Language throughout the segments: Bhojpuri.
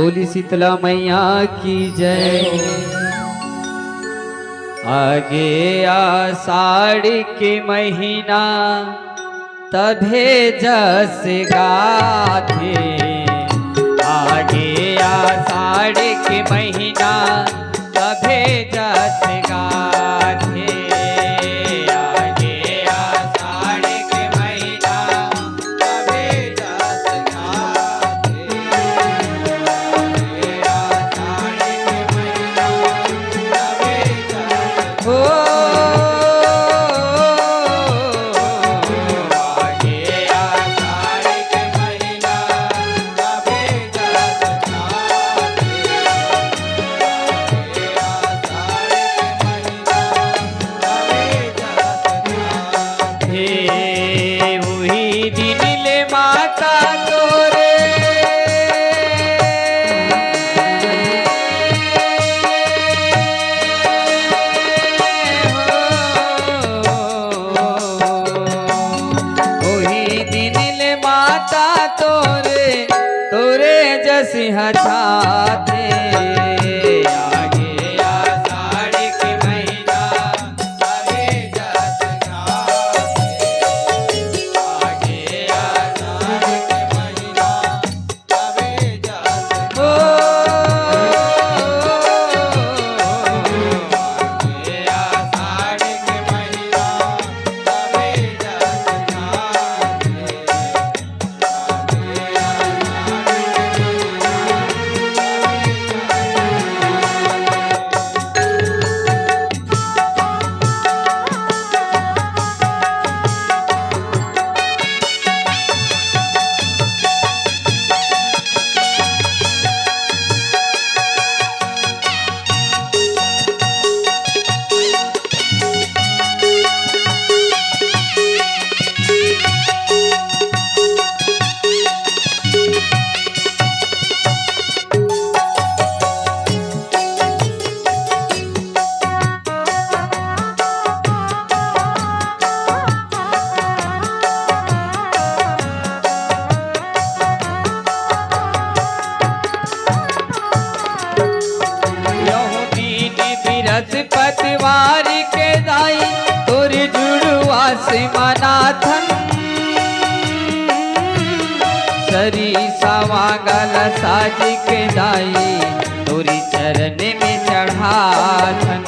बोली शीतला मैया की जय। आगे आषाढ़ के महीना तभे जस गाथे, आगे आषाढ़ के महीना तभे जस गाथे, आगे आषाढ़ के महीना तभे जस गाथे, आगे आषाढ़ के महीना तभे जस हो। सिंह छाते आगे आषाढ़ के महीना तभे जस गाथे, आगे आषाढ़ के महीना तभे जस हो। आगे आषाढ़ के महीना तभे जस गाथे, पतवार के दाई तोर जुड़वा से मनाथन, सरी सावागल साज के दाई तोरी चरण में चढ़ाथन,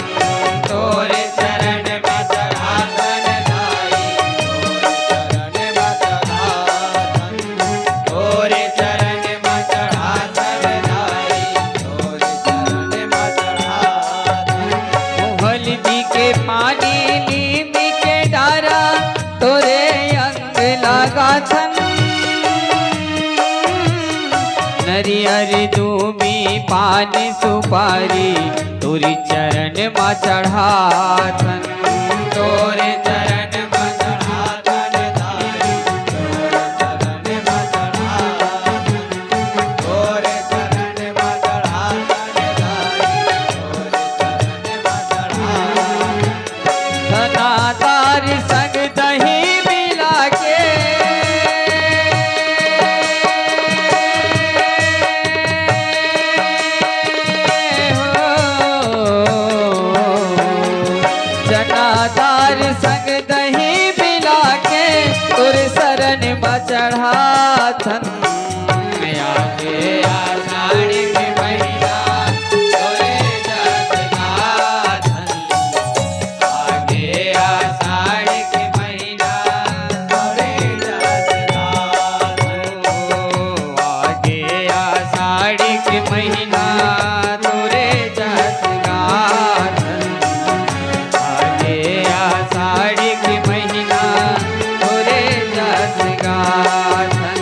तोरे चरण में चढ़ाथन दाई, तोरे चरण में चढ़ाथन, तोरे चरण में चढ़ाथन दाई, तोरे चरण में चढ़ाथन। हल्दी के पानी नीम के डारा तोरे अंग लगाथन, नरियर दूमी पान सुपारी तोरी चरण में चढ़ाथन, तोरे चरण में चढ़ाथन दाई, तोरे चरण में चढ़ाथन, तोरे चरण में चढ़ाथन दाई, तोरे चरण में चढ़ाथन। धनाधार संग दही मिला के जनाधार संग दही मिला के तोरे शरण में चढ़ाथन, आगे आषाढ़ के महीना तोरे जस गाथन, आगे आषाढ़ के महीना तोरे जस गाथन, आगे आषाढ़ के महीना तोरे जस गाथन, आगे आषाढ़ के महीना तोरे जस गाथन।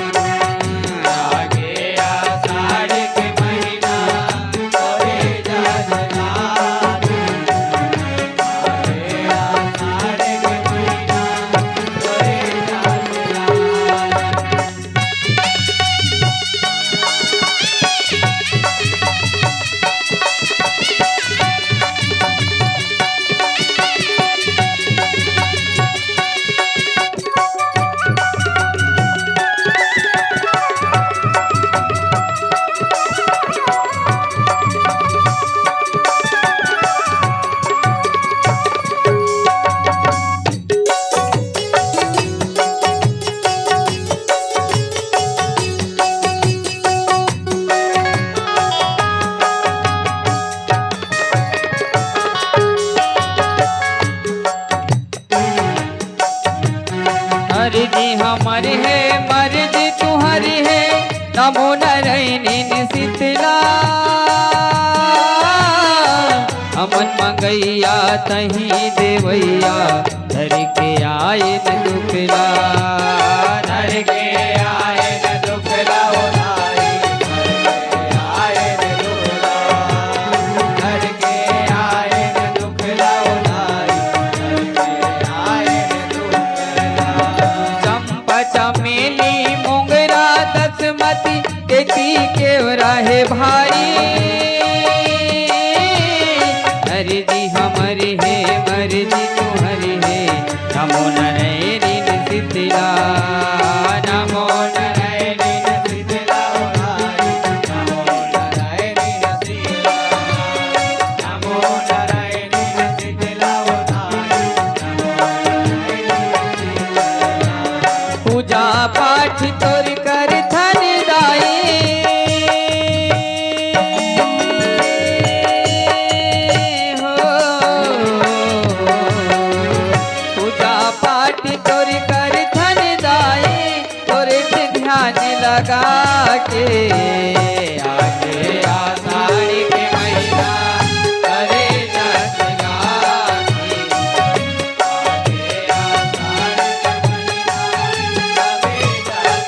जी हमारी है मर्जी तुम्हारी है नमो नारायणी शीतला अमन मंगैया तही देवैया धर के आए न दुखला धर के आए न दुखला ओ नारी धर के आए न दुखला ओ नारी चंपा चमेली मोगरा दसमती केती केवरा है भाई हरि जी हमारी है मर्जी तुम्हारी है नमो नारायणी शीतला नमो नारायणी शीतला नमो नारायणी शीतला नमो नारायणी शीतला पूजा पाठ तोर कर धन दाई तोरी कर धन दाई तोरे से ध्यान लगा के आगे आषाढ़ी के महीना करे जस गाती आगे आषाढ़ी के महीना करे जस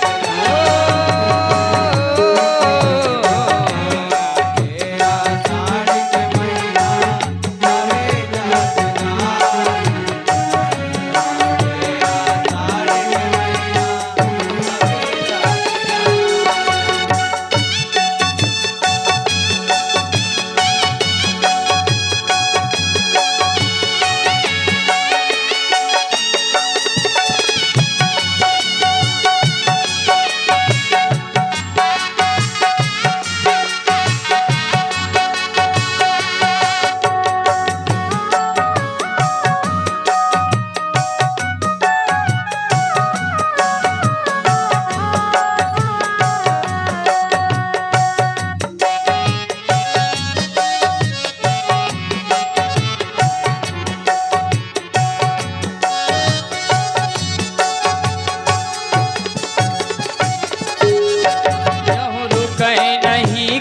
आगे आषाढ़ी के महीना करे जस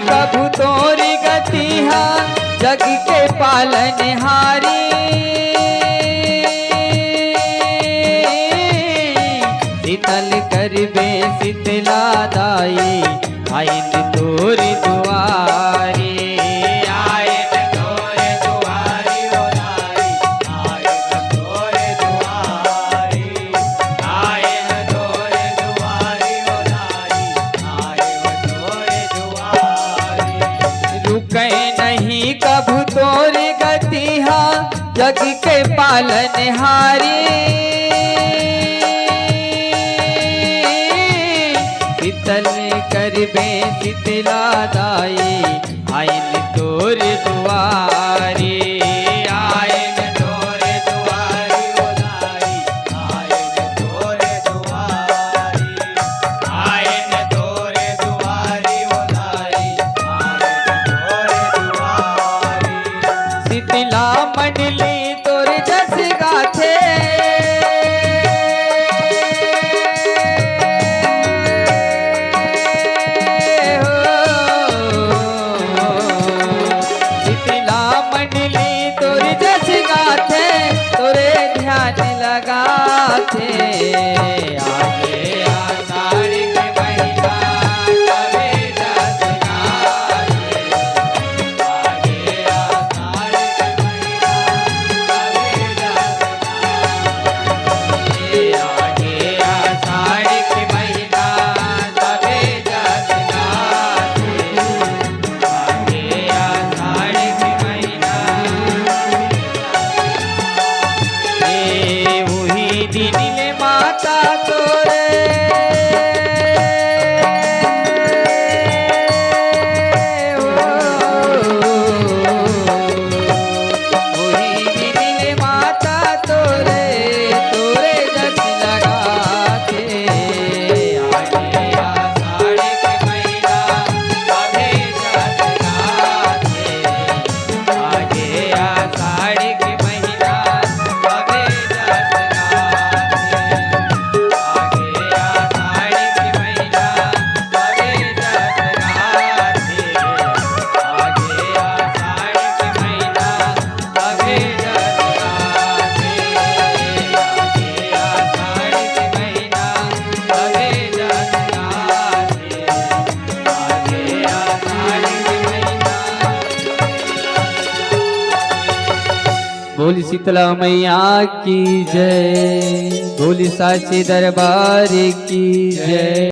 प्रभु तोरी गतिहा जग के पालनहारी शीतल करबे शीतला दाई आइन तोरी दुआरी आइन तोरे दुआरी ओ दाई आइन तोरे दुआरी आइन तोरे दुआरी ओ दाई आइन तोरे दुआरी रुके नहीं कभू तोरी गतिहा जग के पालनहारी शीतल करबे शीतला दाई आइन तोरे दुआरी आइन तोरे दुआरी ओ दाई आइन तोरे दुआरी आइन तोरे दुआरी ओ दाई आइन तोरे दुआरी शीतला मंडली तोरे जस गाथे तोरे ध्यान लगाते आगे आषाढ़ी के महीना तबे जस गाते आगे आषाढ़ी के महीना तबे जस गाते आगे आषाढ़ी के महीना तबे जस गाते आगे आषाढ़ी के महीना वही दिन ले माता तोरे वही दिन ले माता तोरे तोरे जस लगाते आगे आषाढ़ी के महीना तबे जस गाते आगे आषाढ़ी के महीना तबे जस गाते बोली शीतला मैया की जय, बोली साची दरबार की जय।